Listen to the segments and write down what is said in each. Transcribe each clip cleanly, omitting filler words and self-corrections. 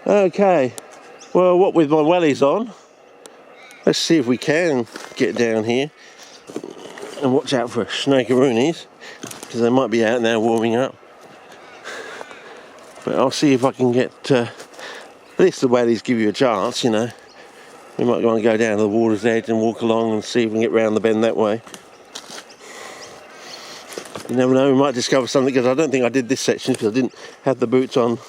Okay, well, what with my wellies on, let's see if we can get down here and watch out for snakearoonies, because they might be out now warming up. But I'll see if I can get, at least the wellies give you a chance, you know. We might want to go down to the water's edge and walk along and see if we can get round the bend that way. You never know, we might discover something, because I don't think I did this section because I didn't have the boots on.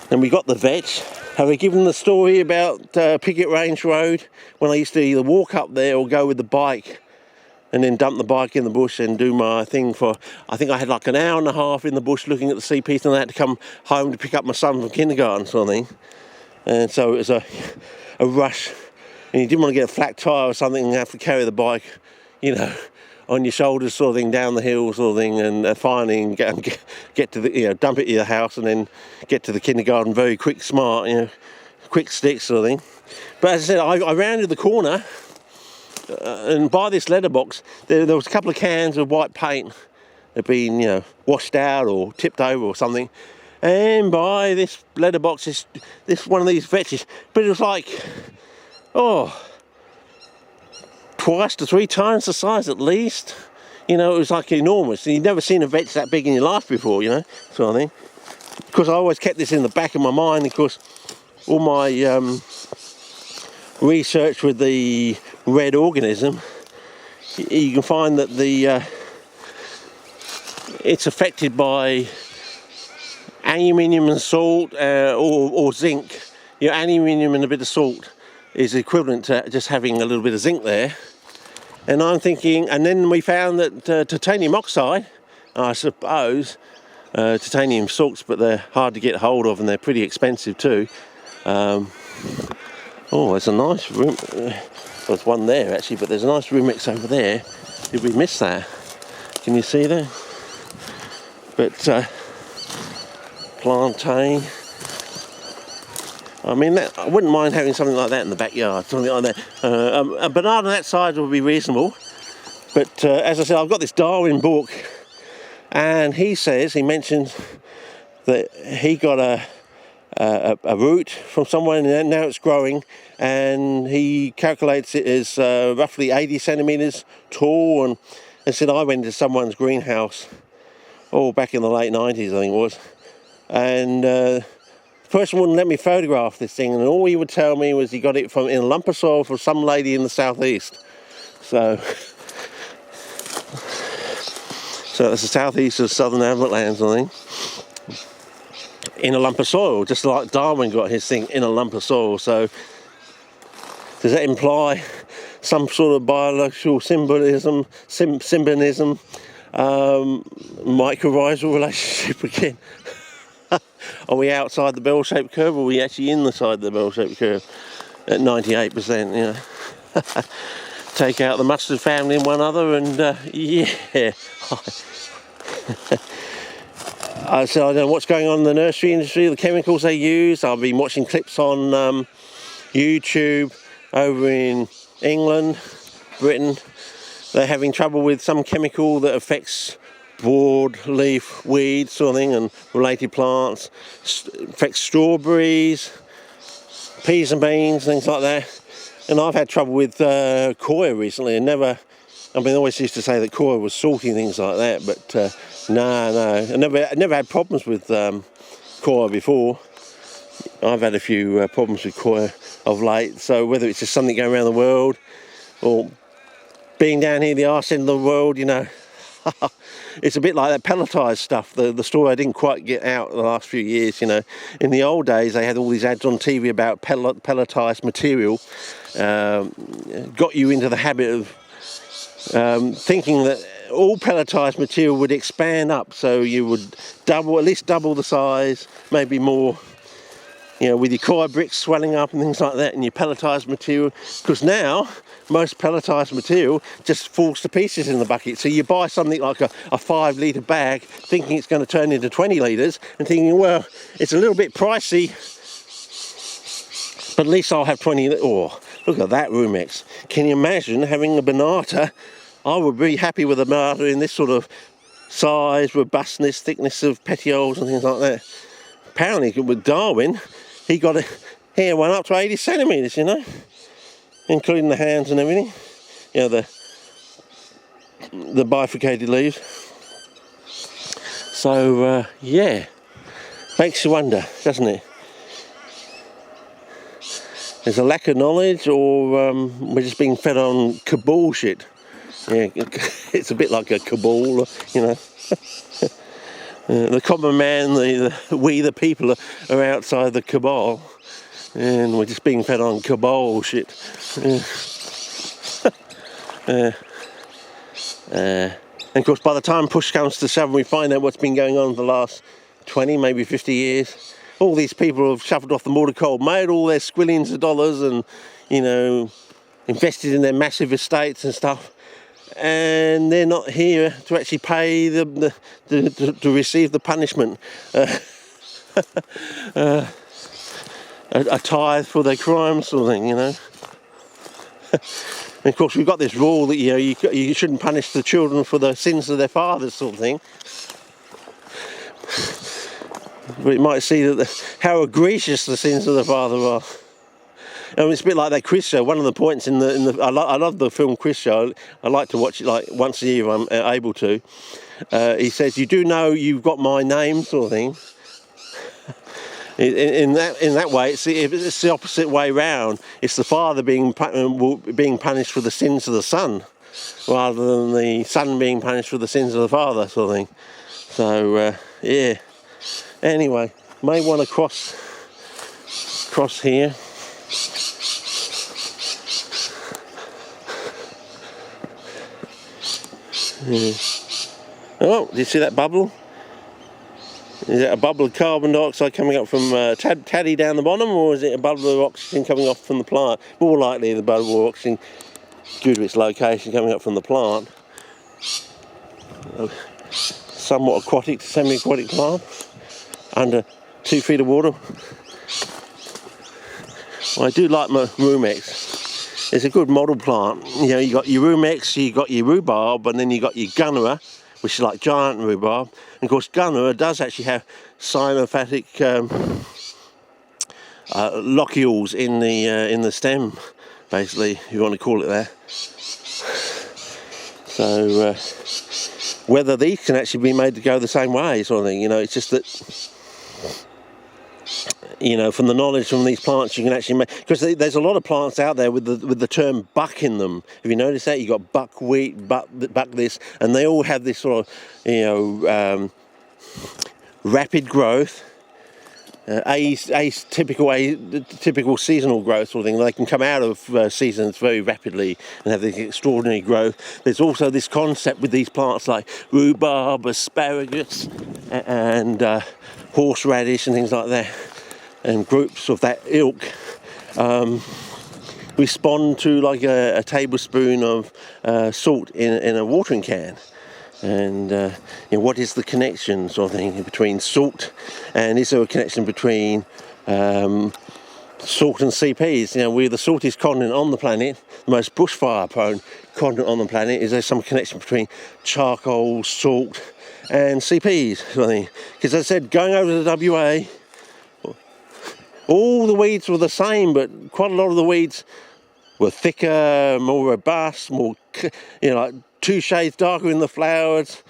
And we got the vetch. Have I given the story about Picket Range Road, when I used to either walk up there or go with the bike and then dump the bike in the bush and do my thing for, I think I had like an hour and a half in the bush looking at the sea piece, and I had to come home to pick up my son from kindergarten sort of thing. And so it was a rush, and you didn't want to get a flat tire or something and have to carry the bike, you know, on your shoulders sort of thing, down the hill sort of thing, and finally get to the, you know, dump it at your house and then get to the kindergarten very quick, smart, you know, quick sticks sort of thing. But as I said, I rounded the corner and by this letterbox, there was a couple of cans of white paint that had been, you know, washed out or tipped over or something. And by this letterbox, this one of these vetches, but it was like, twice to 3 times the size at least. You know, it was like enormous. And you'd never seen a vetch that big in your life before, you know, sort of thing. Of course, I always kept this in the back of my mind, because all my research with the red organism, you can find that it's affected by aluminium and salt, or zinc. You know, aluminium and a bit of salt is equivalent to just having a little bit of zinc there. And I'm thinking, and then we found that titanium oxide, I suppose, titanium salts, but they're hard to get hold of and they're pretty expensive too. There's a nice room. There's one there actually, but there's a nice Rumex over there. Did we miss that? Can you see that? But plantain. I mean, I wouldn't mind having something like that in the backyard, something like that. A banana that size would be reasonable. But as I said, I've got this Darwin book, and he mentions that he got a root from somewhere, and now it's growing, and he calculates it as roughly 80 centimetres tall, and said I went to someone's greenhouse, back in the late 90s I think it was, and the person wouldn't let me photograph this thing, and all he would tell me was he got it in a lump of soil from some lady in the southeast. So that's the southeast of southern Everlands, I think. In a lump of soil, just like Darwin got his thing in a lump of soil. So does that imply some sort of biological symbolism, mycorrhizal relationship again? Are we outside the bell-shaped curve, or are we actually inside the bell-shaped curve at 98%, you know? Take out the mustard family and one other, and yeah. I don't know what's going on in the nursery industry, the chemicals they use. I've been watching clips on YouTube over in England, Britain. They're having trouble with some chemical that affects broadleaf weeds sort of thing and related plants, affects strawberries, peas and beans, things like that. And I've had trouble with coir recently, and I always used to say that coir was salty, things like that, but no, I never had problems with coir before. I've had a few problems with coir of late, so whether it's just something going around the world or being down here the arse end of the world, you know, it's a bit like that pelletized stuff, the story I didn't quite get out the last few years, you know. In the old days, they had all these ads on TV about pelletized material, got you into the habit of thinking that all pelletized material would expand up, so you would at least double the size, maybe more, you know, with your coir bricks swelling up and things like that, and your pelletized material, because now most pelletized material just falls to pieces in the bucket. So you buy something like a 5 litre bag thinking it's going to turn into 20 litres, and thinking, well, it's a little bit pricey, but at least I'll have 20. Look at that Rumex. Can you imagine having a Bonata? I would be happy with a Bonata in this sort of size, robustness, thickness of petioles and things like that. apparently with Darwin, he got a hair one up to 80 centimetres, you know, including the hands and everything. You know, the bifurcated leaves. So yeah, makes you wonder, doesn't it? There's a lack of knowledge, or we're just being fed on cabal shit. Yeah, it's a bit like a cabal, you know. The common man, we the people are outside the cabal, and we're just being fed on cabal shit. And of course, by the time push comes to shove, we find out what's been going on for the last 20, maybe 50 years. All these people have shuffled off the mortar coal, made all their squillions of dollars, and, you know, invested in their massive estates and stuff. And they're not here to actually pay to receive the punishment, a tithe for their crimes, sort of thing, you know. And of course, we've got this rule that, you know, you shouldn't punish the children for the sins of their fathers, sort of thing. But it might see that how egregious the sins of the father are. I mean, it's a bit like that quiz show. One of the points in the I love the film Quiz Show. I like to watch it like once a year if I'm able to. He says, "You do know you've got my name," sort of thing. In that way, it's the opposite way round. It's the father being punished for the sins of the son, rather than the son being punished for the sins of the father, sort of thing. So yeah. Anyway, may want to cross here. Yeah. Oh, do you see that bubble? Is it a bubble of carbon dioxide coming up from taddy down the bottom, or is it a bubble of oxygen coming off from the plant? More likely the bubble of oxygen, due to its location, coming up from the plant. Somewhat aquatic to semi-aquatic plant, under 2 feet of water. Well, I do like my Rumex. It's a good model plant. You know, you got your Rumex, you got your rhubarb, and then you got your Gunnera, which is like giant rhubarb. And of course, Gunnera does actually have cyanophatic locules in the stem, basically, if you want to call it that. So whether these can actually be made to go the same way, sort of thing, you know, it's just that, you know, from the knowledge from these plants, you can actually make, because there's a lot of plants out there with the term buck in them. Have you noticed that? You've got buckwheat, buck this, and they all have this sort of, you know, rapid growth, typical seasonal growth, sort of thing. They can come out of seasons very rapidly and have this extraordinary growth. There's also this concept with these plants like rhubarb, asparagus, and horseradish and things like that. And groups of that ilk respond to like a tablespoon of salt in a watering can. And you know, what is the connection, sort of thing, between salt, and is there a connection between salt and CPs? You know, we're the saltiest continent on the planet, the most bushfire-prone continent on the planet. Is there some connection between charcoal, salt, and CPs, sort of thing? Because as I said, going over to WA, all the weeds were the same, but quite a lot of the weeds were thicker, more robust, more, you know, like 2 shades darker in the flowers,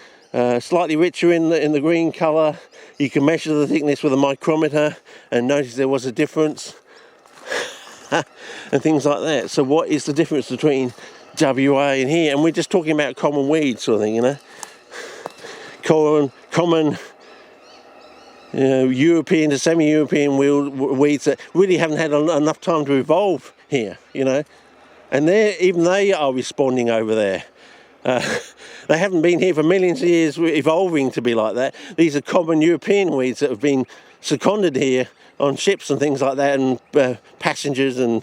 slightly richer in the green colour. You can measure the thickness with a micrometer and notice there was a difference, and things like that. So what is the difference between WA and here? And we're just talking about common weeds, sort of thing, you know, common. You know, European to semi-European weeds that really haven't had enough time to evolve here, you know, and even they are responding over there. They haven't been here for millions of years evolving to be like that. These are common European weeds that have been seconded here on ships and things like that, and passengers, and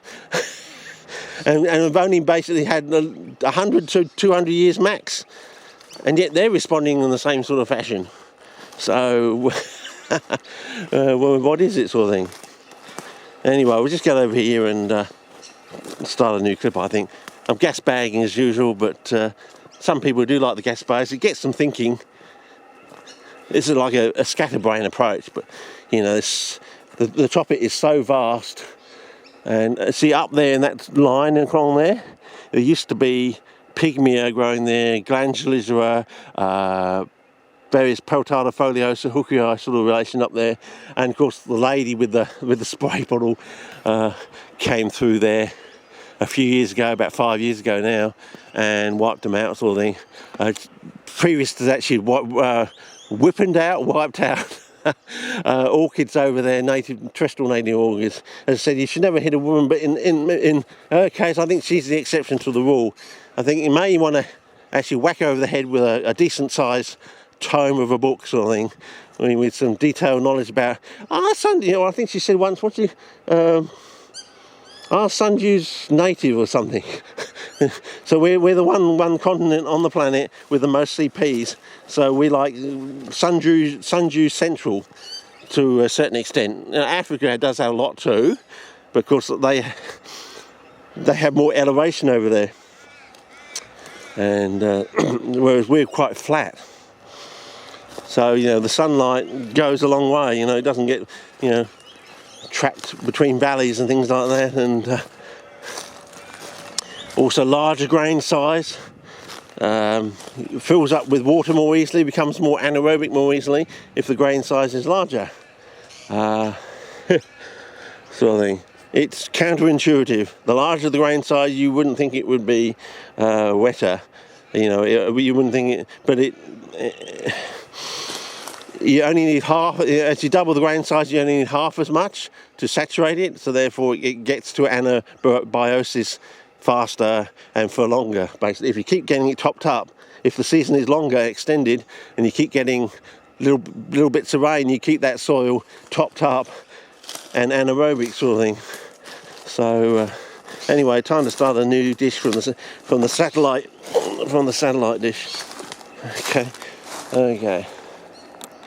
have only basically had 100 to 200 years max, and yet they're responding in the same sort of fashion. So well, what is it, sort of thing? Anyway, we'll just get over here and start a new clip, I think. I'm gas bagging as usual, but some people do like the gas bags. It gets them thinking. This is like a scatterbrain approach, but You know, the tropic is so vast. And see up there in that line along there used to be pygmea growing there, glandulizera, various peltata foliosa, hookii sort of relation up there, and of course the lady with the spray bottle came through there a few years ago, about 5 years ago now, and wiped them out, sort of thing. Previous to that, she'd wiped out orchids over there, terrestrial native orchids. As I said, you should never hit a woman, but in her case, I think she's the exception to the rule. I think you may want to actually whack her over the head with a decent sized tome of a book, sort of thing, I mean, with some detailed knowledge about sun. You know, I think she said once, Sundew's native or something. So we're the one continent on the planet with the most CPs. So we like Sundew Central to a certain extent. Now, Africa does have a lot too, because they have more elevation over there, and whereas we're quite flat. So you know the sunlight goes a long way. You know, it doesn't get trapped between valleys and things like that, and also larger grain size, fills up with water more easily, becomes more anaerobic more easily if the grain size is larger. Sort of thing. It's counterintuitive. The larger the grain size, you wouldn't think it would be wetter. You know, you wouldn't think it, but you only need half. As you double the grain size, you only need half as much to saturate it, so therefore it gets to anabiosis faster and for longer. Basically, if you keep getting it topped up, if the season is longer, extended, and you keep getting little bits of rain, you keep that soil topped up and anaerobic, sort of thing. So anyway, time to start a new dish from the satellite dish. Okay.